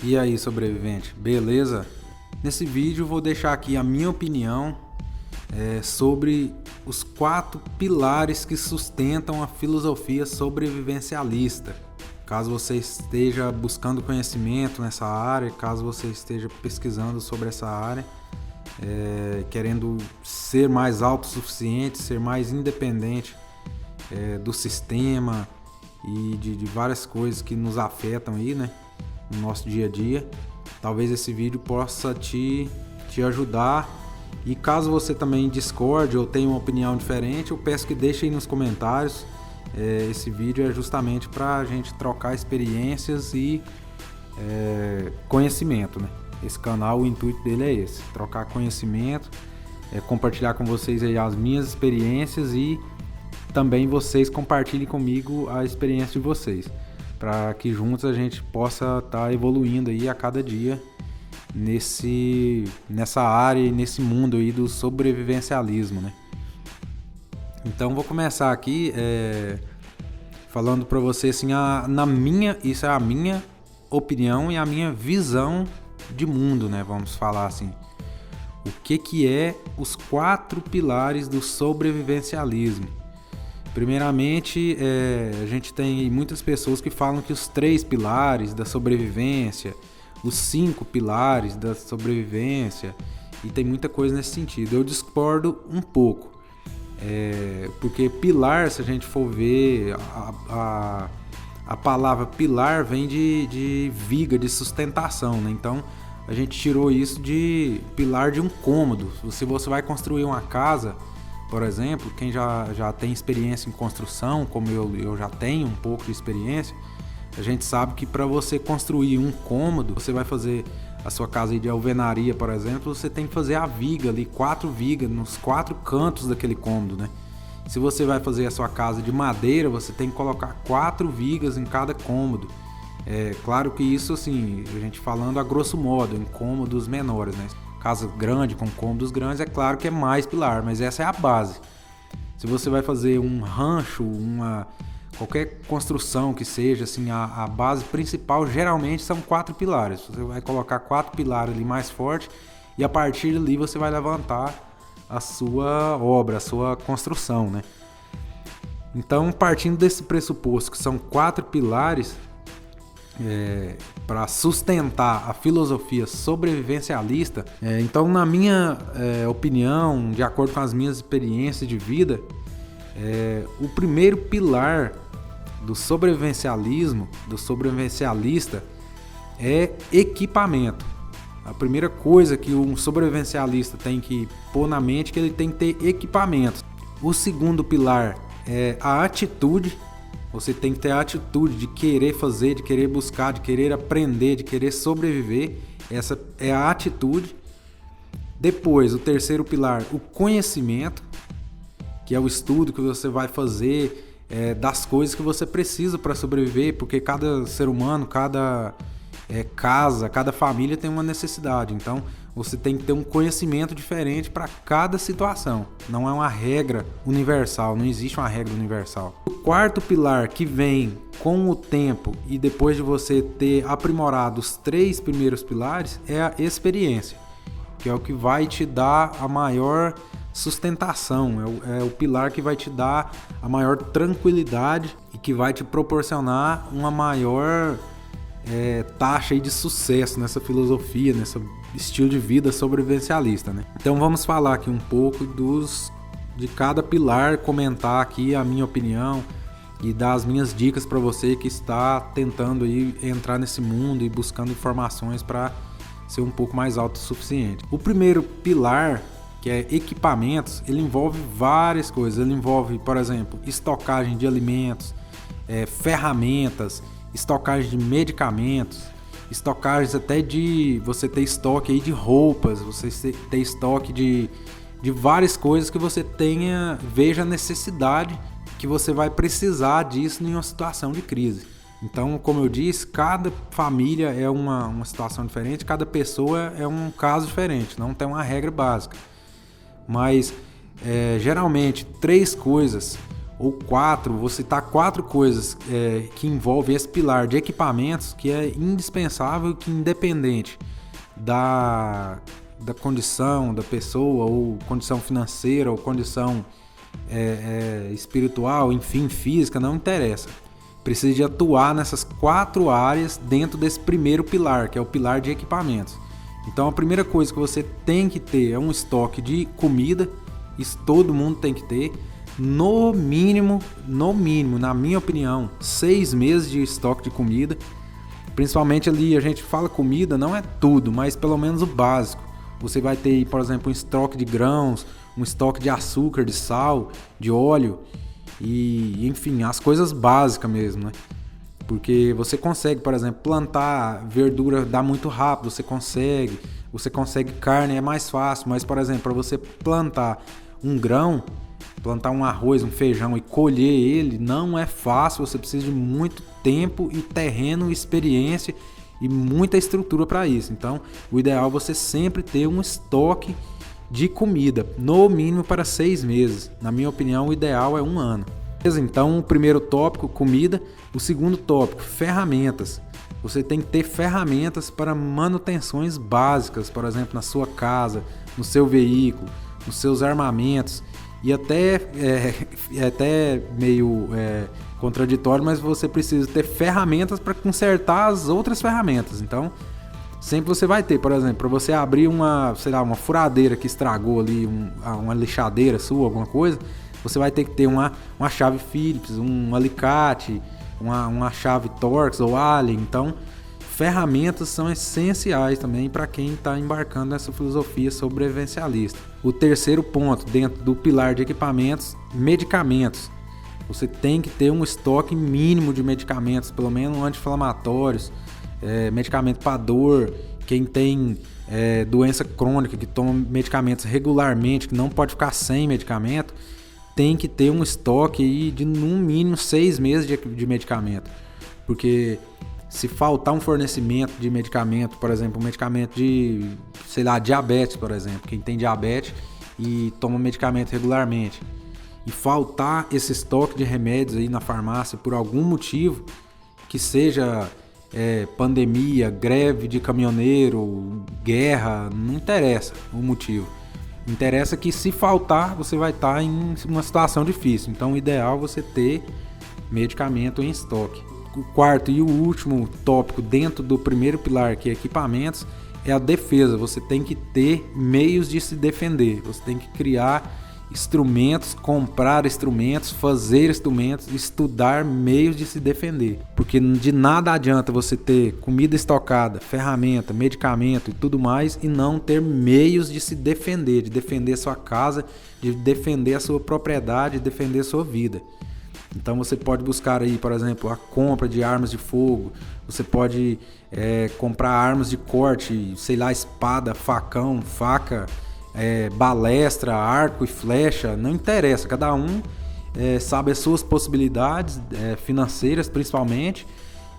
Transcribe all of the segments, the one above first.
E aí, sobrevivente, beleza? Nesse vídeo vou deixar aqui a minha opinião sobre os 4 pilares que sustentam a filosofia sobrevivencialista. Caso você esteja buscando conhecimento nessa área, caso você esteja pesquisando sobre essa área, querendo ser mais autossuficiente, ser mais independente do sistema e de várias coisas que nos afetam aí, né, no nosso dia a dia, talvez esse vídeo possa te ajudar. E caso você também discorde ou tenha uma opinião diferente, eu peço que deixe aí nos comentários. Esse vídeo é justamente para a gente trocar experiências e conhecimento, né? Esse canal, o intuito dele é esse: trocar conhecimento, compartilhar com vocês aí as minhas experiências e também vocês compartilhem comigo a experiência de vocês, para que juntos a gente possa estar evoluindo aí a cada dia nessa área e nesse mundo aí do sobrevivencialismo, né? Então vou começar aqui falando para você assim, isso é a minha opinião e a minha visão de mundo, né? Vamos falar assim, o que é os 4 pilares do sobrevivencialismo. Primeiramente, a gente tem muitas pessoas que falam que os 3 pilares da sobrevivência, os 5 pilares da sobrevivência, e tem muita coisa nesse sentido. Eu discordo um pouco, porque pilar, se a gente for ver, a palavra pilar vem de viga, de sustentação, né? Então, a gente tirou isso de pilar de um cômodo. Se você vai construir uma casa, por exemplo, quem já tem experiência em construção, como eu já tenho um pouco de experiência, a gente sabe que para você construir um cômodo, você vai fazer a sua casa de alvenaria, por exemplo, você tem que fazer a viga ali, 4 vigas nos 4 cantos daquele cômodo, né? Se você vai fazer a sua casa de madeira, você tem que colocar 4 vigas em cada cômodo. Claro que isso, assim, a gente falando a grosso modo, em cômodos menores, né? Casa grande, com cômodos grandes, é claro que é mais pilar, mas essa é a base. Se você vai fazer um rancho, qualquer construção que seja, assim, a base principal geralmente são 4 pilares. Você vai colocar 4 pilares ali mais forte e a partir dali você vai levantar a sua obra, a sua construção, né? Então, partindo desse pressuposto que são 4 pilares, para sustentar a filosofia sobrevivencialista, então, na minha opinião, de acordo com as minhas experiências de vida, o primeiro pilar do sobrevivencialismo, do sobrevivencialista, é equipamento. A primeira coisa que um sobrevivencialista tem que pôr na mente é que ele tem que ter equipamento. O segundo pilar é a atitude. Você tem que ter a atitude de querer fazer, de querer buscar, de querer aprender, de querer sobreviver. Essa é a atitude. Depois, o terceiro pilar, o conhecimento, que é o estudo que você vai fazer das coisas que você precisa para sobreviver, porque cada ser humano, cada casa, cada família tem uma necessidade. Então, você tem que ter um conhecimento diferente para cada situação. Não é uma regra universal, não existe uma regra universal. O quarto pilar, que vem com o tempo e depois de você ter aprimorado os 3 primeiros pilares, é a experiência, que é o que vai te dar a maior sustentação, é o pilar que vai te dar a maior tranquilidade e que vai te proporcionar uma maior taxa aí de sucesso nessa filosofia, nesse estilo de vida sobrevivencialista, né? Então vamos falar aqui um pouco de cada pilar, comentar aqui a minha opinião e dar as minhas dicas para você que está tentando aí entrar nesse mundo e buscando informações para ser um pouco mais autossuficiente. O primeiro pilar, que é equipamentos, ele envolve várias coisas. Ele envolve, por exemplo, estocagem de alimentos, ferramentas, estocagem de medicamentos, estocagens até de você ter estoque aí de roupas, você ter estoque de várias coisas que você veja a necessidade que você vai precisar disso em uma situação de crise. Então, como eu disse, cada família é uma situação diferente, cada pessoa é um caso diferente, não tem uma regra básica. Mas, geralmente, 3 coisas ou 4, vou citar 4 coisas que envolvem esse pilar de equipamentos que é indispensável e que independente da condição da pessoa, ou condição financeira, ou condição espiritual, enfim, física, não interessa. Precisa de atuar nessas 4 áreas dentro desse primeiro pilar, que é o pilar de equipamentos. Então a primeira coisa que você tem que ter é um estoque de comida, isso todo mundo tem que ter, no mínimo, na minha opinião, 6 meses de estoque de comida. Principalmente ali, a gente fala comida, não é tudo, mas pelo menos o básico. Você vai ter, por exemplo, um estoque de grãos, um estoque de açúcar, de sal, de óleo e, enfim, as coisas básicas mesmo, né? Porque você consegue, por exemplo, plantar verdura, dá muito rápido, você consegue carne, é mais fácil, mas, por exemplo, para você plantar um grão, plantar um arroz, um feijão e colher ele, não é fácil, você precisa de muito tempo e terreno, experiência e muita estrutura para isso. Então, o ideal é você sempre ter um estoque de comida, no mínimo para 6 meses. Na minha opinião, o ideal é 1 ano. Então, o primeiro tópico, comida. O segundo tópico, ferramentas. Você tem que ter ferramentas para manutenções básicas, por exemplo, na sua casa, no seu veículo, nos seus armamentos. E até meio contraditório, mas você precisa ter ferramentas para consertar as outras ferramentas. Então, sempre você vai ter, por exemplo, para você abrir uma furadeira que estragou ali, uma lixadeira sua, alguma coisa, você vai ter que ter uma chave Phillips, um alicate, uma chave Torx ou Allen. Então, ferramentas são essenciais também para quem está embarcando nessa filosofia sobrevivencialista. O terceiro ponto, dentro do pilar de equipamentos, medicamentos. Você tem que ter um estoque mínimo de medicamentos, pelo menos anti-inflamatórios, medicamento para dor. Quem tem doença crônica, que toma medicamentos regularmente, que não pode ficar sem medicamento, tem que ter um estoque aí de no mínimo 6 meses de medicamento. Porque se faltar um fornecimento de medicamento, por exemplo, um medicamento de, diabetes, por exemplo, quem tem diabetes e toma medicamento regularmente, e faltar esse estoque de remédios aí na farmácia por algum motivo, que seja pandemia, greve de caminhoneiro, guerra, não interessa o motivo. Interessa que se faltar, você vai estar em uma situação difícil. Então o ideal é você ter medicamento em estoque. O quarto e o último tópico dentro do primeiro pilar, que é equipamentos, é a defesa. Você tem que ter meios de se defender. Você tem que criar instrumentos, comprar instrumentos, fazer instrumentos, estudar meios de se defender. Porque de nada adianta você ter comida estocada, ferramenta, medicamento e tudo mais e não ter meios de se defender, de defender sua casa, de defender a sua propriedade, de defender a sua vida. Então você pode buscar aí, por exemplo, a compra de armas de fogo, você pode comprar armas de corte, espada, facão, faca, balestra, arco e flecha, não interessa, cada um sabe as suas possibilidades financeiras principalmente,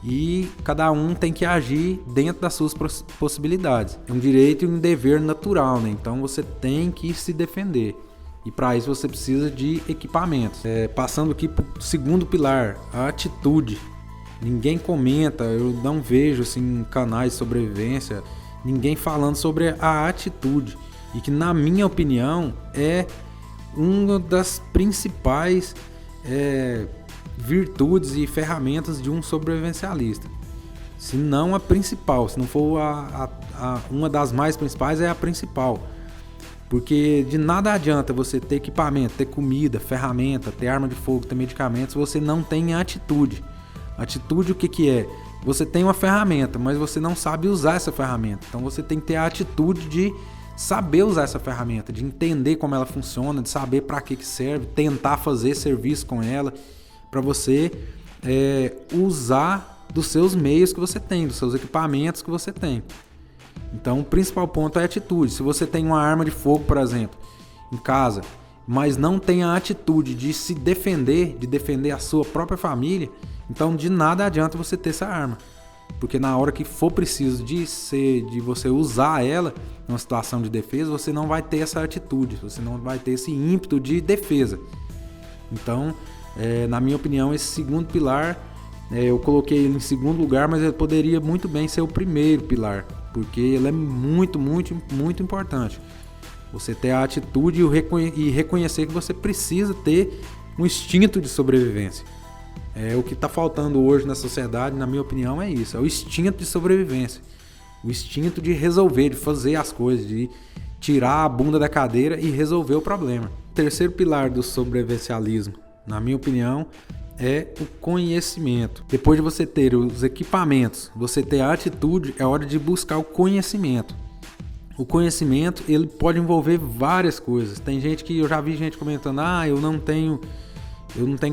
e cada um tem que agir dentro das suas possibilidades. É um direito e um dever natural, né? Então você tem que se defender. E para isso você precisa de equipamentos. Passando aqui para o segundo pilar, a atitude. Ninguém comenta, eu não vejo assim, em canais de sobrevivência, ninguém falando sobre a atitude. E que, na minha opinião, é uma das principais virtudes e ferramentas de um sobrevivencialista. Se não a principal, se não for uma das mais principais, é a principal. Porque de nada adianta você ter equipamento, ter comida, ferramenta, ter arma de fogo, ter medicamentos, se você não tem atitude. Atitude, o que é? Você tem uma ferramenta, mas você não sabe usar essa ferramenta. Então você tem que ter a atitude de saber usar essa ferramenta, de entender como ela funciona, de saber para que serve, tentar fazer serviço com ela, para você usar dos seus meios que você tem, dos seus equipamentos que você tem. Então o principal ponto é a atitude. Se você tem uma arma de fogo, por exemplo, em casa, mas não tem a atitude de se defender, de defender a sua própria família, então de nada adianta você ter essa arma. Porque na hora que for preciso de você usar ela numa situação de defesa, você não vai ter essa atitude, você não vai ter esse ímpeto de defesa. Então, Na minha opinião, esse segundo pilar, eu coloquei ele em segundo lugar, mas ele poderia muito bem ser o primeiro pilar, porque ele é muito, muito, muito importante. Você ter a atitude e reconhecer que você precisa ter um instinto de sobrevivência. O que está faltando hoje na sociedade, na minha opinião, é isso. É o instinto de sobrevivência. O instinto de resolver, de fazer as coisas, de tirar a bunda da cadeira e resolver o problema. O terceiro pilar do sobrevivencialismo, na minha opinião, é o conhecimento. Depois de você ter os equipamentos, você ter a atitude, é hora de buscar o conhecimento. O conhecimento, ele pode envolver várias coisas. Tem gente que eu já vi gente comentando: eu não tenho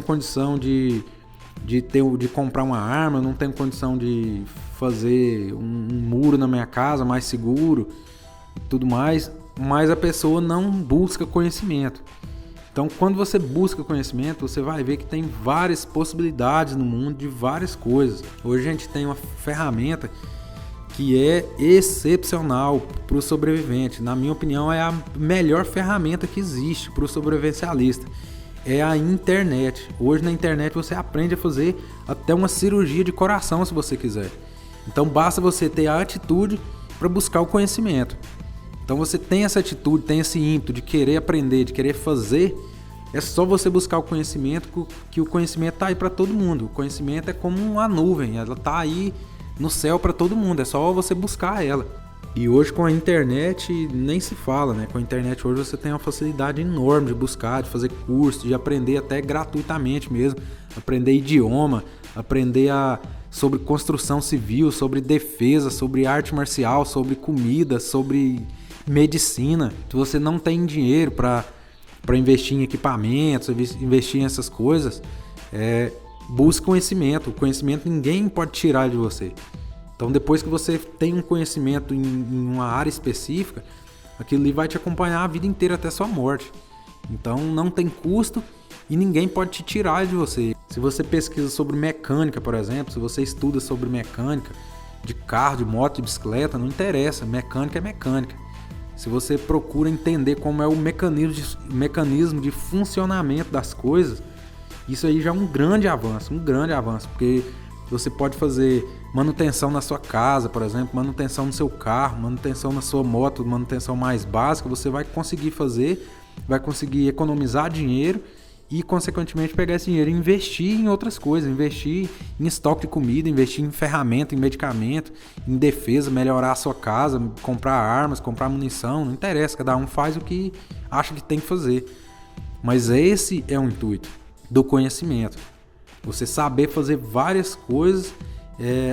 condição de comprar uma arma, eu não tenho condição de fazer um muro na minha casa mais seguro e tudo mais, mas a pessoa não busca conhecimento. Então, quando você busca conhecimento, você vai ver que tem várias possibilidades no mundo de várias coisas. Hoje a gente tem uma ferramenta que é excepcional para o sobrevivente. Na minha opinião, é a melhor ferramenta que existe para o sobrevivencialista. É a internet. Hoje na internet você aprende a fazer até uma cirurgia de coração, se você quiser. Então basta você ter a atitude para buscar o conhecimento. Então você tem essa atitude, tem esse ímpeto de querer aprender, de querer fazer. É só você buscar o conhecimento, que o conhecimento está aí para todo mundo. O conhecimento é como uma nuvem, ela está aí no céu para todo mundo, é só você buscar ela. E hoje com a internet nem se fala, né? Com a internet hoje você tem uma facilidade enorme de buscar, de fazer curso, de aprender até gratuitamente mesmo. Aprender idioma, aprender sobre construção civil, sobre defesa, sobre arte marcial, sobre comida, sobre medicina. Se você não tem dinheiro para investir em equipamentos, investir em essas coisas, busque conhecimento. O conhecimento ninguém pode tirar de você. Então depois que você tem um conhecimento em uma área específica, aquilo ali vai te acompanhar a vida inteira até sua morte. Então não tem custo e ninguém pode te tirar de você. Se você pesquisa sobre mecânica, por exemplo, se você estuda sobre mecânica de carro, de moto, de bicicleta, não interessa, mecânica é mecânica. Se você procura entender como é o mecanismo de funcionamento das coisas, isso aí já é um grande avanço, porque você pode fazer manutenção na sua casa, por exemplo, manutenção no seu carro, manutenção na sua moto, manutenção mais básica, você vai conseguir fazer, vai conseguir economizar dinheiro e, consequentemente, pegar esse dinheiro e investir em outras coisas, investir em estoque de comida, investir em ferramenta, em medicamento, em defesa, melhorar a sua casa, comprar armas, comprar munição, não interessa, cada um faz o que acha que tem que fazer. Mas esse é o intuito do conhecimento. Você saber fazer várias coisas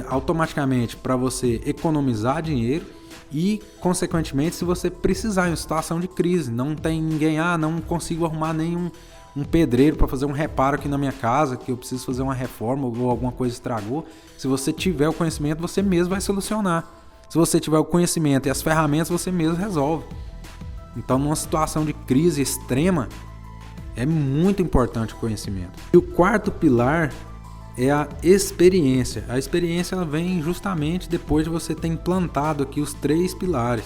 automaticamente para você economizar dinheiro e, consequentemente, se você precisar em uma situação de crise, não tem ninguém, não consigo arrumar nenhum pedreiro para fazer um reparo aqui na minha casa, que eu preciso fazer uma reforma ou alguma coisa estragou. Se você tiver o conhecimento, você mesmo vai solucionar. Se você tiver o conhecimento e as ferramentas, você mesmo resolve. Então, numa situação de crise extrema, é muito importante o conhecimento. E o quarto pilar é a experiência. A experiência ela vem justamente depois de você ter implantado aqui os 3 pilares.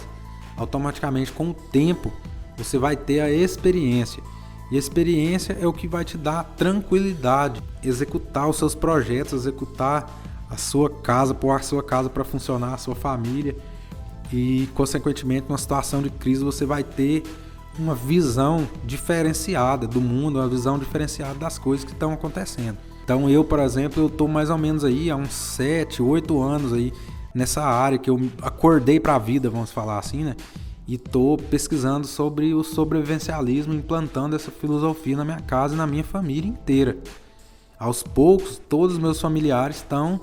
Automaticamente, com o tempo, você vai ter a experiência. E a experiência é o que vai te dar tranquilidade, executar os seus projetos, executar a sua casa, pôr a sua casa para funcionar, a sua família. E, consequentemente, numa situação de crise, você vai ter uma visão diferenciada do mundo, uma visão diferenciada das coisas que estão acontecendo. Então eu, por exemplo, eu estou mais ou menos aí há uns 7, 8 anos aí nessa área que eu acordei para a vida, vamos falar assim, né? E estou pesquisando sobre o sobrevivencialismo, implantando essa filosofia na minha casa e na minha família inteira. Aos poucos, todos os meus familiares estão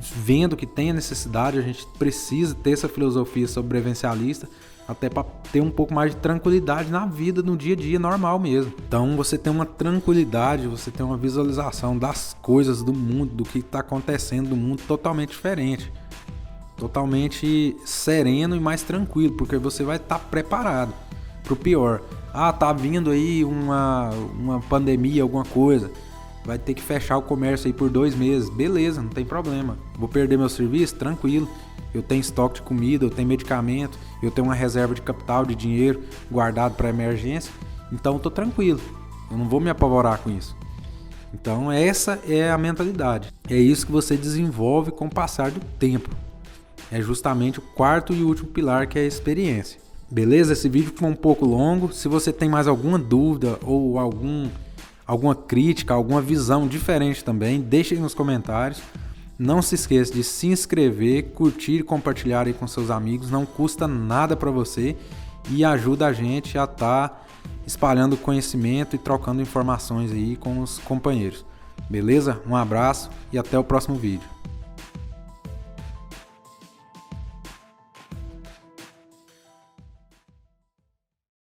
vendo que tem a necessidade, a gente precisa ter essa filosofia sobrevivencialista, até para ter um pouco mais de tranquilidade na vida, no dia a dia normal mesmo. Então você tem uma tranquilidade, você tem uma visualização das coisas do mundo, do que está acontecendo no mundo totalmente diferente. Totalmente sereno e mais tranquilo, porque você vai estar preparado para o pior. Tá vindo aí uma pandemia, alguma coisa. Vai ter que fechar o comércio aí por 2 meses. Beleza, não tem problema. Vou perder meu serviço? Tranquilo. Eu tenho estoque de comida, eu tenho medicamento, eu tenho uma reserva de capital, de dinheiro guardado para emergência. Então eu tô tranquilo. Eu não vou me apavorar com isso. Então essa é a mentalidade. É isso que você desenvolve com o passar do tempo. É justamente o quarto e último pilar, que é a experiência. Beleza? Esse vídeo foi um pouco longo. Se você tem mais alguma dúvida ou alguma crítica, alguma visão diferente também, deixe aí nos comentários. Não se esqueça de se inscrever, curtir e compartilhar aí com seus amigos. Não custa nada para você e ajuda a gente a estar espalhando conhecimento e trocando informações aí com os companheiros. Beleza? Um abraço e até o próximo vídeo.